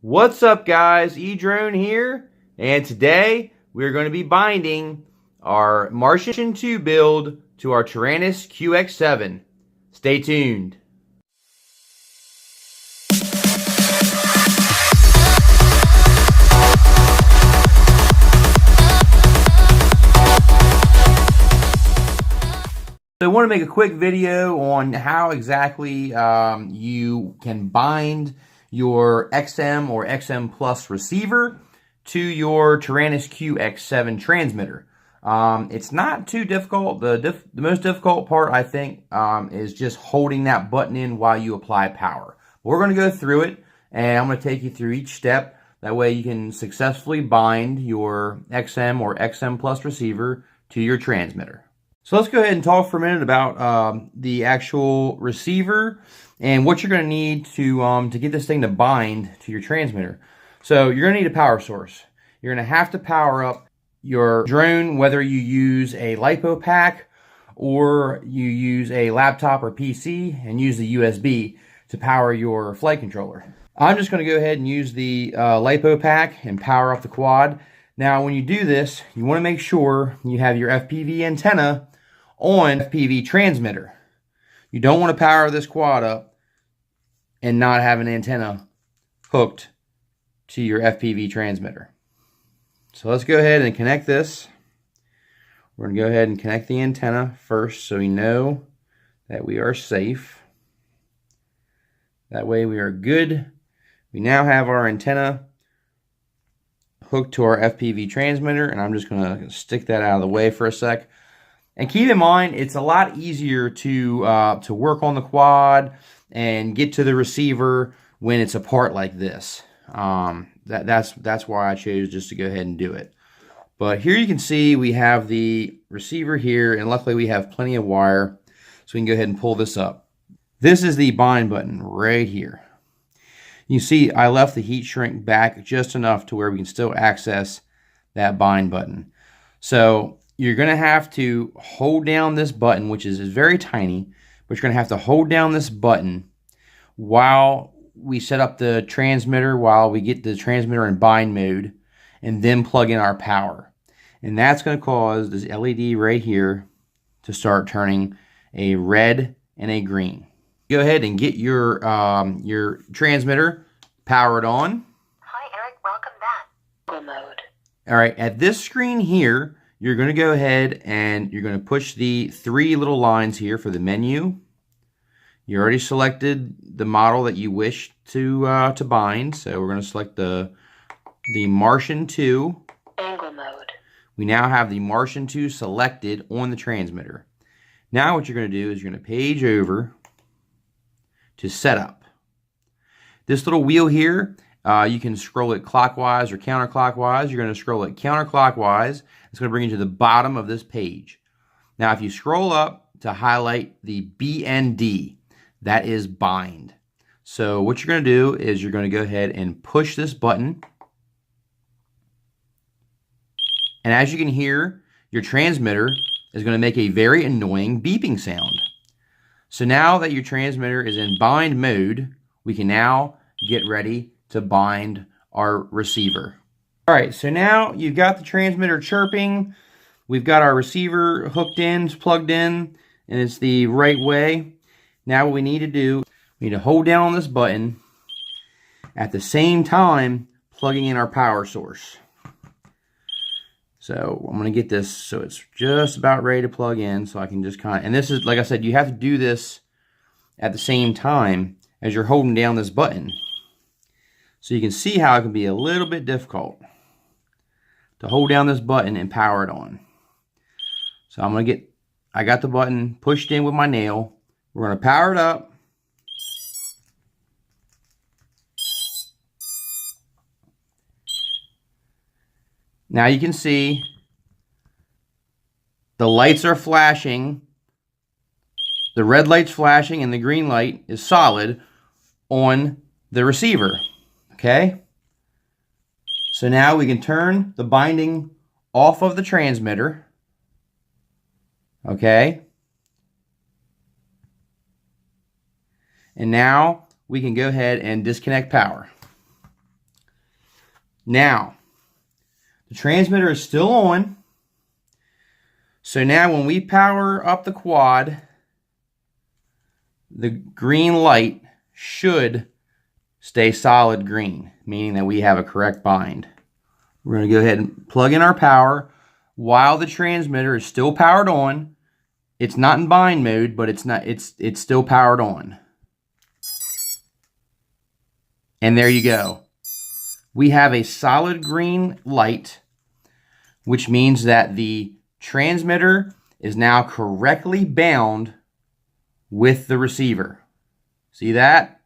What's up, guys? eDrone here, and today we're going to be binding our Martian 2 build to our Taranis Qx7. Stay tuned. So I want to make a quick video on how exactly you can bind your XM or XM Plus receiver to your Taranis Qx7 transmitter. It's not too difficult. The most difficult part, I think, is just holding that button in while you apply power. We're going to go through it, and I'm going to take you through each step. That way you can successfully bind your XM or XM Plus receiver to your transmitter. So let's go ahead and talk for a minute about the actual receiver and what you're going to need to get this thing to bind to your transmitter. So you're going to need a power source. You're going to have to power up your drone, whether you use a LiPo pack or you use a laptop or PC, and use the USB to power your flight controller. I'm just going to go ahead and use the LiPo pack and power up the quad. Now, when you do this, you want to make sure you have your FPV antenna on FPV transmitter. You don't want to power this quad up and not have an antenna hooked to your FPV transmitter. So let's go ahead and connect this. We're going to go ahead and connect the antenna first so we know that we are safe. That way we are good. We now have our antenna hooked to our FPV transmitter, and I'm just going to stick that out of the way for a sec. And keep in mind, it's a lot easier to work on the quad and get to the receiver when it's apart like this. That's why I chose just to go ahead and do it. But here you can see we have the receiver here, and luckily we have plenty of wire, so we can go ahead and pull this up. This is the bind button right here. You see I left the heat shrink back just enough to where we can still access that bind button. So you're going to have to hold down this button, which is very tiny, but you're going to have to hold down this button while we set up the transmitter, while we get the transmitter in bind mode, and then plug in our power. And that's going to cause this LED right here to start turning a red and a green. Go ahead and get your transmitter powered on. Hi, Eric. Welcome back. Mode. All right, at this screen here, you're going to go ahead and you're going to push the 3 little lines here for the menu. You already selected the model that you wish to bind, so we're going to select the Martian 2. Angle mode. We now have the Martian 2 selected on the transmitter. Now what you're going to do is you're going to page over to setup. This little wheel here, you can scroll it clockwise or counterclockwise. You're going to scroll it counterclockwise. It's going to bring you to the bottom of this page. Now, if you scroll up to highlight the BND, that is bind. So what you're going to do is you're going to go ahead and push this button. And as you can hear, your transmitter is going to make a very annoying beeping sound. So now that your transmitter is in bind mode, we can now get ready to bind our receiver. All right, so now you've got the transmitter chirping. We've got our receiver hooked in, plugged in, and it's the right way. Now what we need to do, we need to hold down on this button at the same time plugging in our power source. So I'm going to get this so it's just about ready to plug in, so I can just and this is, like I said, you have to do this at the same time as you're holding down this button. So you can see how it can be a little bit difficult to hold down this button and power it on. So I got the button pushed in with my nail. We're going to power it up. Now you can see the lights are flashing. The red light's flashing and the green light is solid on the receiver. Okay? So now we can turn the binding off of the transmitter. Okay? And now we can go ahead and disconnect power. Now, the transmitter is still on. So now when we power up the quad, the green light should stay solid green, meaning that we have a correct bind. We're going to go ahead and plug in our power while the transmitter is still powered on. It's not in bind mode, but it's still powered on. And there you go. We have a solid green light, which means that the transmitter is now correctly bound with the receiver. See that?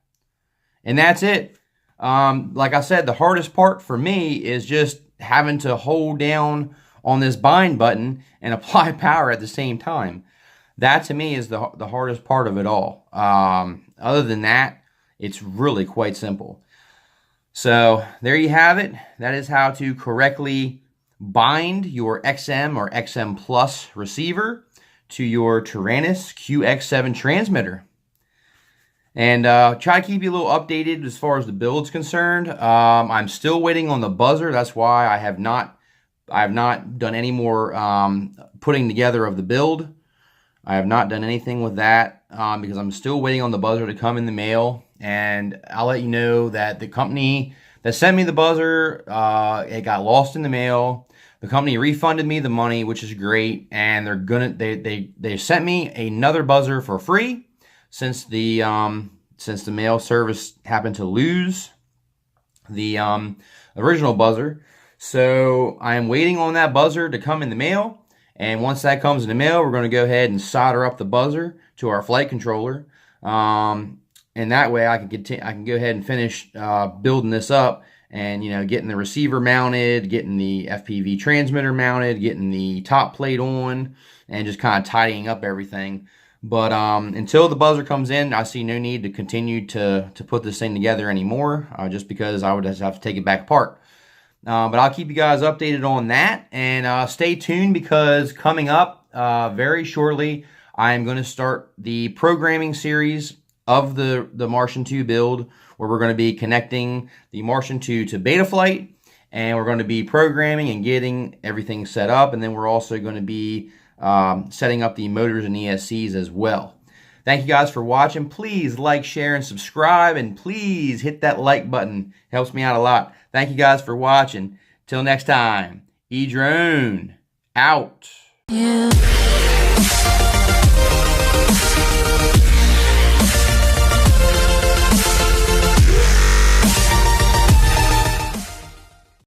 And that's it. Like I said, the hardest part for me is just having to hold down on this bind button and apply power at the same time. That to me is the hardest part of it all. Other than that, it's really quite simple. So there you have it. That is how to correctly bind your XM or XM Plus receiver to your Taranis Qx7 transmitter. And try to keep you a little updated as far as the build's concerned. I'm still waiting on the buzzer. That's why I have not done any more putting together of the build. I have not done anything with that because I'm still waiting on the buzzer to come in the mail. And I'll let you know that the company that sent me the buzzer, it got lost in the mail. The company refunded me the money, which is great, and they sent me another buzzer for free since the mail service happened to lose the original buzzer. So I am waiting on that buzzer to come in the mail, and once that comes in the mail, we're going to go ahead and solder up the buzzer to our flight controller, and that way I can go ahead and finish building this up. And, getting the receiver mounted, getting the FPV transmitter mounted, getting the top plate on, and just kind of tidying up everything. But until the buzzer comes in, I see no need to continue to put this thing together anymore, just because I would just have to take it back apart. But I'll keep you guys updated on that. And stay tuned, because coming up very shortly, I am going to start the programming series of the Martian 2 build, where we're going to be connecting the Martian 2 to Betaflight, and we're going to be programming and getting everything set up, and then we're also going to be setting up the motors and ESCs as well. Thank you guys for watching. Please like, share, and subscribe, and please hit that like button. It helps me out a lot. Thank you guys for watching. Till next time, E-Drone out. Yeah.